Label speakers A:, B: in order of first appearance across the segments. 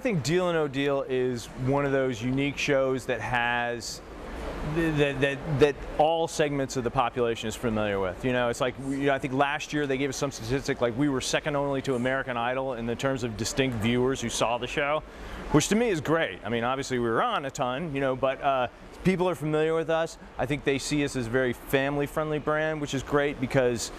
A: think Deal or No Deal is one of those unique shows that has that all segments of the population is familiar with. You know, it's like, I think last year they gave us some statistic like we were second only to American Idol in the terms of distinct viewers who saw the show, which to me is great. I mean, obviously we were on a ton, you know, but people are familiar with us. I think they see us as a very family-friendly brand, which is great because,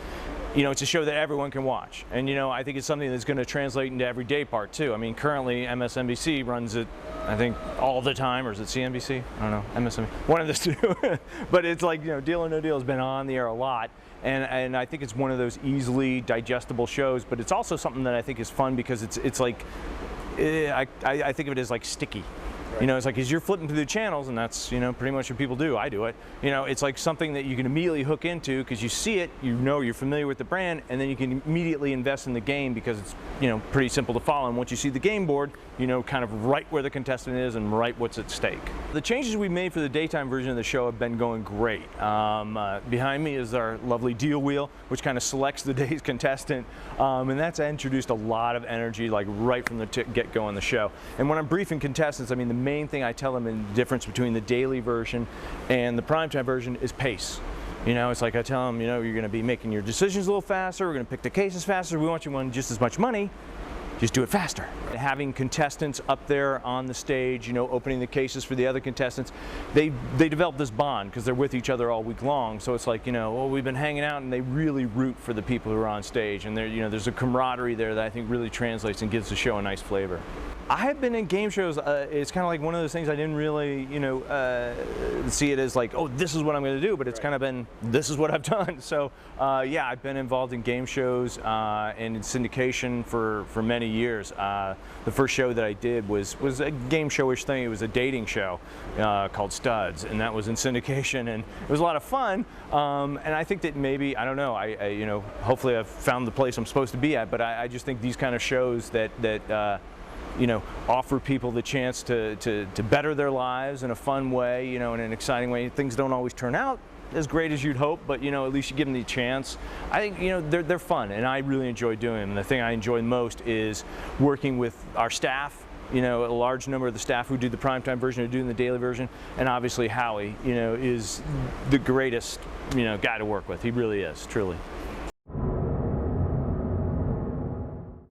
A: you know, it's a show that everyone can watch. And, you know, I think it's something that's going to translate into every day part, too. I mean, currently MSNBC runs it, I think, all the time, or is it CNBC? I don't know, MSNBC, one of the two. But it's like, you know, Deal or No Deal has been on the air a lot. And I think it's one of those easily digestible shows, but it's also something that I think is fun because it's like, I think of it as like sticky. You know, it's like as you're flipping through the channels, and that's, you know, pretty much what people do. I do it. You know, it's like something that you can immediately hook into because you see it, you know, you're familiar with the brand, and then you can immediately invest in the game because it's, you know, pretty simple to follow. And once you see the game board, you know kind of right where the contestant is and right what's at stake. The changes we made for the daytime version of the show have been going great. Behind me is our lovely deal wheel, which kind of selects the day's contestant, and that's introduced a lot of energy, like right from the get-go on the show. And when I'm briefing contestants, I mean, the main thing I tell them in the difference between the daily version and the primetime version is pace. You know, it's like I tell them, you know, you're going to be making your decisions a little faster, we're going to pick the cases faster, we want you to win just as much money, just do it faster. Having contestants up there on the stage, you know, opening the cases for the other contestants, they develop this bond because they're with each other all week long. So it's like, you know, well, we've been hanging out, and they really root for the people who are on stage, and you know, there's a camaraderie there that I think really translates and gives the show a nice flavor. I have been in game shows. It's kind of like one of those things I didn't really, you know, see it as like, oh, this is what I'm going to do, but it's kind of been, this is what I've done. So yeah, I've been involved in game shows and in syndication for many years. The first show that I did was a game showish thing. It was a dating show called Studs, and that was in syndication, and it was a lot of fun. And I think that maybe, I don't know, you know, hopefully I've found the place I'm supposed to be at, but I just think these kind of shows that you know, offer people the chance to better their lives in a fun way, you know, in an exciting way. Things don't always turn out as great as you'd hope, but, you know, at least you give them the chance. I think, you know, they're fun, and I really enjoy doing them. And the thing I enjoy most is working with our staff, you know, a large number of the staff who do the primetime version, who do the daily version, and obviously Howie, you know, is the greatest, you know, guy to work with. He really is, truly.